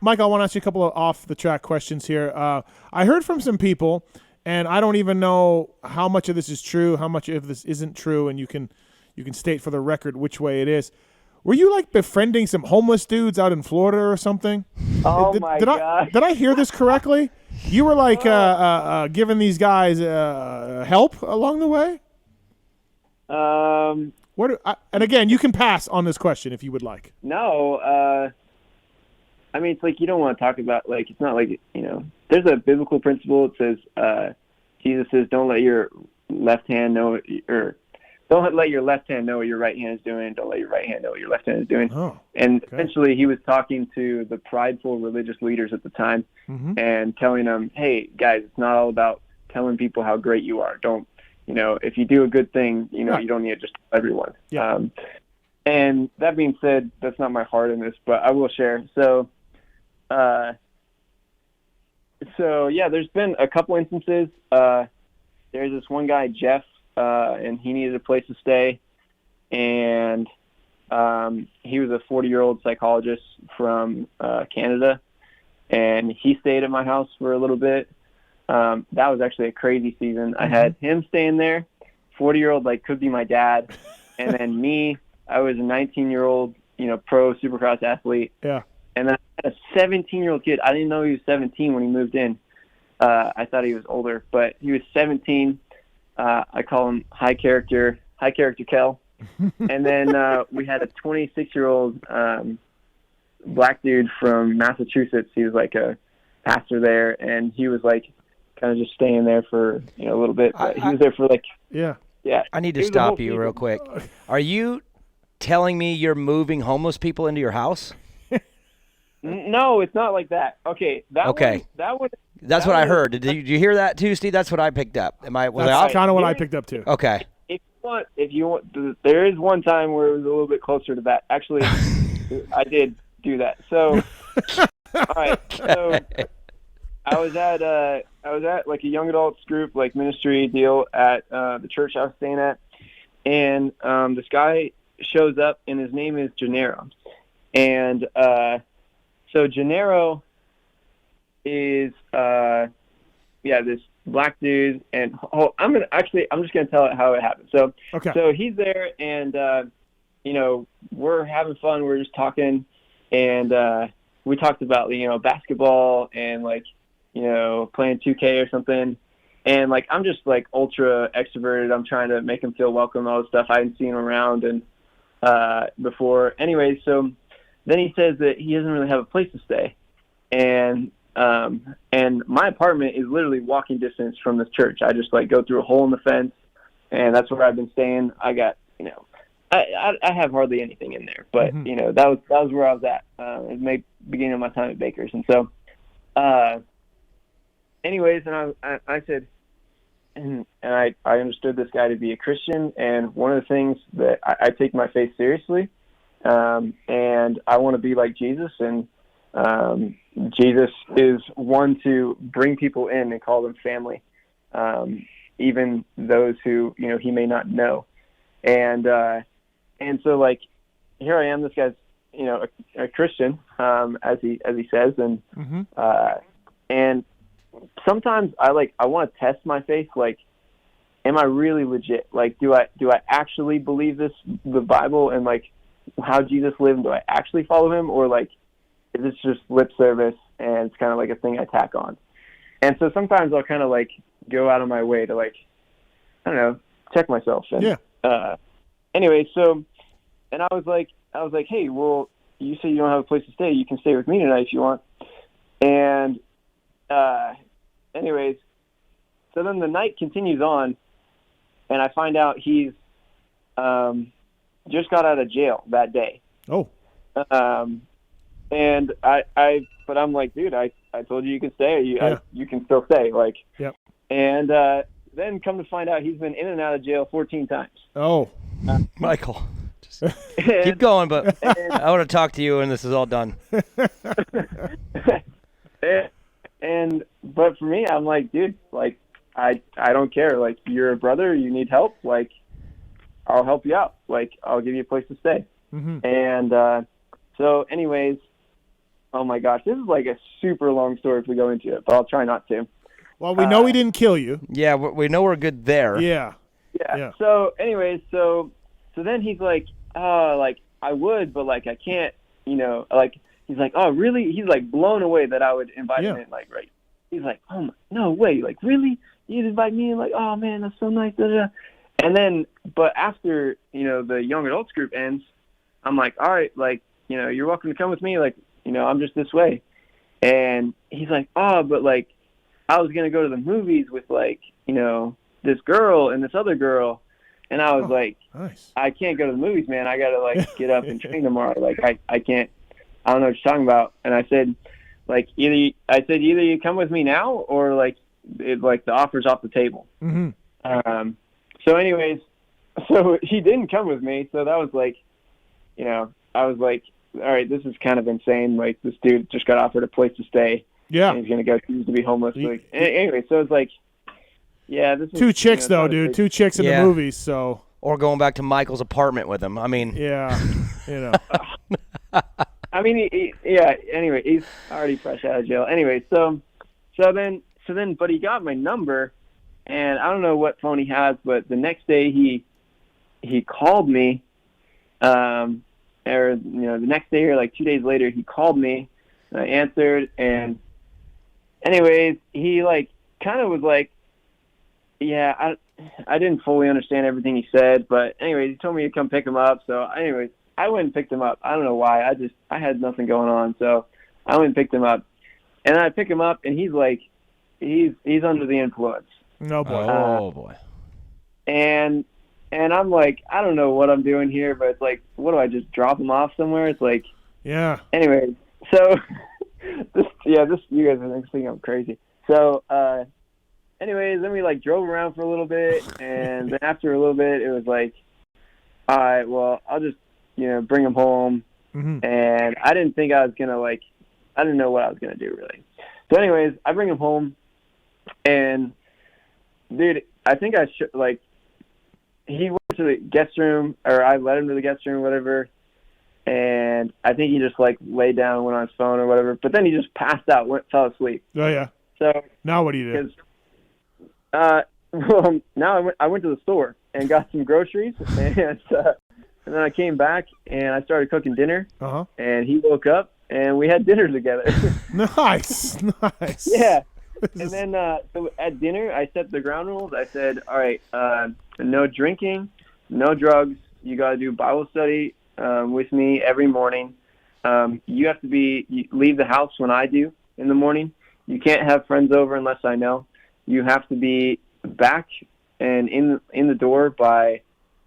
Mike, I want to ask you a couple of off-the-track questions here. I heard from some people, and I don't even know how much of this is true, how much of this isn't true, and you can state for the record which way it is. Were you like befriending some homeless dudes out in Florida or something? Oh my God! Did I hear this correctly? You were like giving these guys help along the way? And again, you can pass on this question if you would like. No. I mean, it's like you don't want to talk about, like, it's not like, there's a biblical principle. It says, Jesus says, don't let your left hand know, or don't let your left hand know what your right hand is doing. Don't let your right hand know what your left hand is doing. Oh, and okay. Essentially, he was talking to the prideful religious leaders at the time and telling them, hey, guys, it's not all about telling people how great you are. Don't, if you do a good thing, you don't need to just tell everyone. Yeah. And that being said, that's not my heart in this, but I will share. So yeah, there's been a couple instances. There's this one guy, Jeff, and he needed a place to stay. And he was a 40-year-old psychologist from Canada, and he stayed at my house for a little bit. That was actually a crazy season. I had him staying there, 40-year-old, like, could be my dad. And then me, I was a 19-year-old, pro supercross athlete. Yeah. And then I had a 17-year-old kid. I didn't know he was 17 when he moved in. I thought he was older, but he was 17. I call him high character Kel. And then we had a 26-year-old black dude from Massachusetts. He was like a pastor there, and he was like kind of just staying there for a little bit. But he was there for like yeah. I need to stop you real quick. Are you telling me you're moving homeless people into your house? No, it's not like that. Okay, that one. That's what I heard. Did you hear that too, Steve? That's what I picked up. That's kind of what I picked up too. Okay. If you want, there is one time where it was a little bit closer to that. Actually, I did do that. So, all right. So, I was at like a young adults group, like ministry deal at the church I was staying at, and this guy shows up, and his name is Gennaro, and so Gennaro is this black dude, and I'm just gonna tell it how it happened. So okay. So he's there, and we're having fun. We're just talking, and we talked about basketball and like playing 2K or something. And like I'm just like ultra extroverted. I'm trying to make him feel welcome, all this stuff. I hadn't seen him around and before. Anyway, so then he says that he doesn't really have a place to stay, and my apartment is literally walking distance from this church. I just like go through a hole in the fence, and that's where I've been staying. I got I have hardly anything in there, but that was where I was at. It was beginning of my time at Baker's, and so anyways, and I said, and I understood this guy to be a Christian, and one of the things that I take my faith seriously, and I want to be like Jesus, and Jesus is one to bring people in and call them family, even those who he may not know, and so like here I am, this guy's a Christian, as he says, and and sometimes I want to test my faith, like, am I really legit? Like, do I actually believe the Bible and like how Jesus lived? Do I actually follow him, or like is this just lip service and it's kind of like a thing I tack on? And so sometimes I'll kind of like go out of my way to like, I don't know, check myself. And, anyway, so, and I was like, hey, well, you say you don't have a place to stay. You can stay with me tonight if you want. And anyways, so then the night continues on, and I find out he's just got out of jail that day. Oh. And but I'm like, dude, I told you can stay. You can still stay. Like, yep. And then come to find out he's been in and out of jail 14 times. Oh. Michael, just keep going, but I want to talk to you when this is all done. But for me, I'm like, dude, like, I don't care. Like, you're a brother, you need help. Like, I'll help you out. Like, I'll give you a place to stay. And so anyways, Oh my gosh, this is like a super long story if we go into it, but I'll try not to. Well, we know he didn't kill you. Yeah, we know we're good there. Yeah. Yeah. So anyways, so then he's like, like I would, but like I can't, like he's like, oh really? He's like blown away that I would invite him in, like, right. He's like, oh no way, like really? You'd invite me in? Like, oh man, that's so nice. Da, da. And then, but after, the young adults group ends, I'm like, all right, like, you're welcome to come with me. Like, I'm just this way. And he's like, oh, but like, I was going to go to the movies with like, this girl and this other girl. And I was like, nice. I can't go to the movies, man. I got to like get up and train tomorrow. Like, I can't, I don't know what you're talking about. And I said, like, either you come with me now or like the offer's off the table. Mm-hmm. So anyways, so he didn't come with me. So that was like, I was like, all right, this is kind of insane. Like, this dude just got offered a place to stay. Yeah. And he's going to go choose to be homeless. Like, anyway, so it's like, yeah, this is 2 chicks though, dude. 2 chicks in the movies, so. Or going back to Michael's apartment with him. I mean. Yeah. I mean, anyway, he's already fresh out of jail. Anyway, so then, but he got my number, and I don't know what phone he has, but the next day he called me, or, the next day or like 2 days later, he called me, and I answered, and anyways, he like kind of was like, yeah, I didn't fully understand everything he said, but anyways, he told me to come pick him up. So anyways, I went and picked him up. I don't know why. I had nothing going on, so I went and picked him up. And I pick him up, and he's like, he's under the influence. No boy. Oh boy. And I'm like, I don't know what I'm doing here, but it's like, what do I just drop him off somewhere? It's like, yeah. Anyway, so this you guys are thinking I'm crazy. So anyways, then we like drove around for a little bit, and then after a little bit, it was like, all right, well, I'll just bring him home. Mm-hmm. And I didn't think I was gonna I didn't know what I was gonna do really. So anyways, I bring him home, and dude, I think I should he went to the guest room, or I led him to the guest room, whatever. And I think he just like laid down, went on his phone or whatever. But then he just passed out, fell asleep. Oh yeah. So now what do you do? Well, now I went to the store and got some groceries, and then I came back and I started cooking dinner. Uh-huh. And he woke up and we had dinner together. Nice. Yeah. And then so at dinner, I set the ground rules. I said, all right, no drinking, no drugs. You got to do Bible study with me every morning. You have to leave the house when I do in the morning. You can't have friends over unless I know. You have to be back and in the door by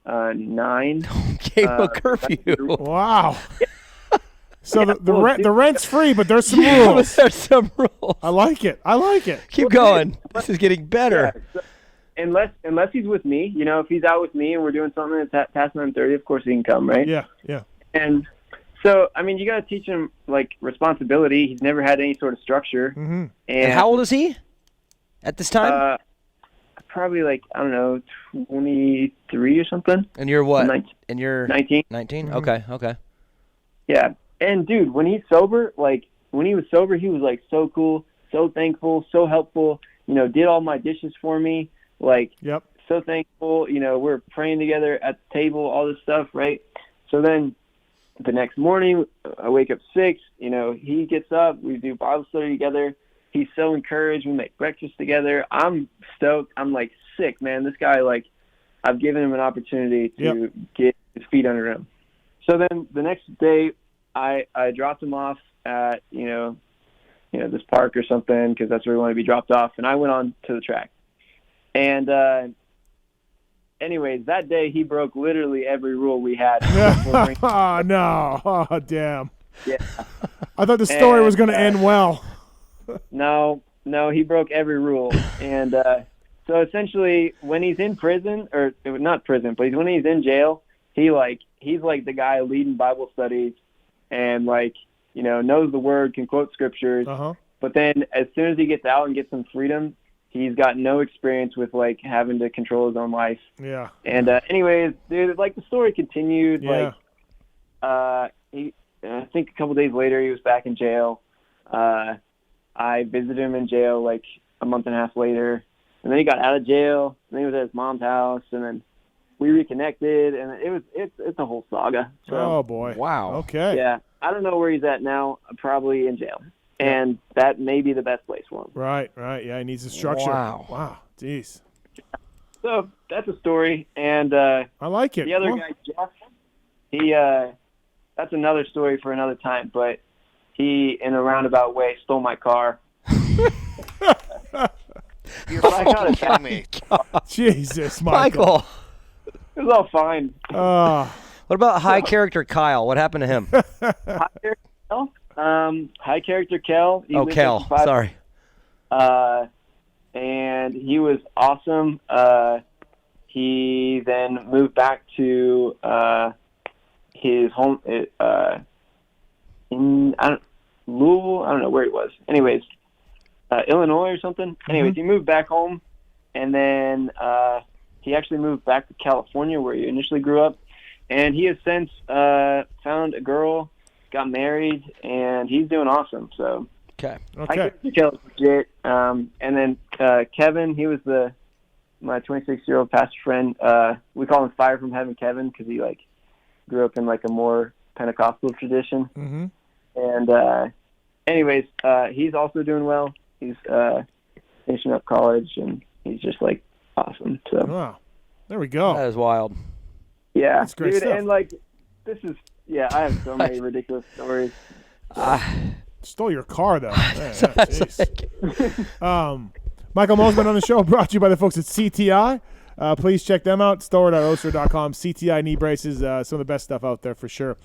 9. Gave him a curfew. Wow. So the rent's free, but there's some rules. There's some rules. I like it. Keep going. This is getting better. Yeah, so unless he's with me, if he's out with me and we're doing something that's past 9:30, of course he can come, right? Yeah. And so, I mean, you got to teach him like responsibility. He's never had any sort of structure. Mm-hmm. And how old is he at this time? Probably like, I don't know, 23 or something. And you're what? 19. And you're 19. 19? Mm-hmm. Okay. Yeah. And dude, when he was sober, he was like so cool, so thankful, so helpful, did all my dishes for me. Like, yep. So thankful, we're praying together at the table, all this stuff, right? So then the next morning, I wake up 6, he gets up, we do Bible study together. He's so encouraged. We make breakfast together. I'm stoked. I'm like sick, man. This guy, like, I've given him an opportunity to get his feet under him. So then the next day, I dropped him off at, this park or something because that's where we want to be dropped off. And I went on to the track. And anyways, that day he broke literally every rule we had. Oh, no. Oh, damn. Yeah. I thought the story was going to end well. No, he broke every rule. And so essentially when he's in prison, or not prison, but when he's in jail, he's like the guy leading Bible studies and knows the word, can quote scriptures. Uh-huh. But then as soon as he gets out and gets some freedom, he's got no experience with having to control his own life. Yeah. And anyways, dude, the story continued. Yeah. I think a couple days later, he was back in jail. I visited him in jail like a month and a half later, and then he got out of jail. And then he was at his mom's house, and then we reconnected, and it's a whole saga. So, oh boy! Wow. Okay. yeah, I don't know where he's at now. Probably in jail, and that may be the best place for him. Right. Yeah, he needs a structure. Wow. Jeez. So that's a story, and I like it. the other guy, Jeff, that's another story for another time. But he, in a roundabout way, stole my car. You're fucking kidding me. Jesus, Michael. It was all fine. What about high character Kyle? What happened to him? High character Kel. He lived Kel. there for 5 Sorry. And he was awesome. He then moved back to his home in Louisville. I don't know where he was. Anyways, Illinois or something. Anyways, he moved back home, and then he actually moved back to California where he initially grew up. And he has since found a girl, got married, and he's doing awesome. So. Okay. I guess Kel's legit. And then Kevin, he was my 26-year-old pastor friend. We call him Fire from Heaven Kevin because he grew up in a more Pentecostal tradition. Mm-hmm. And anyways, he's also doing well. He's finishing up college, and he's just awesome. So wow, there we go. That is wild. Yeah, that's great dude. stuff. And this is I have so many ridiculous stories. Stole your car, though. Man, Michael Mosiman on the show, brought to you by the folks at CTI. Please check them out, store.oster.com. CTI knee braces, some of the best stuff out there for sure.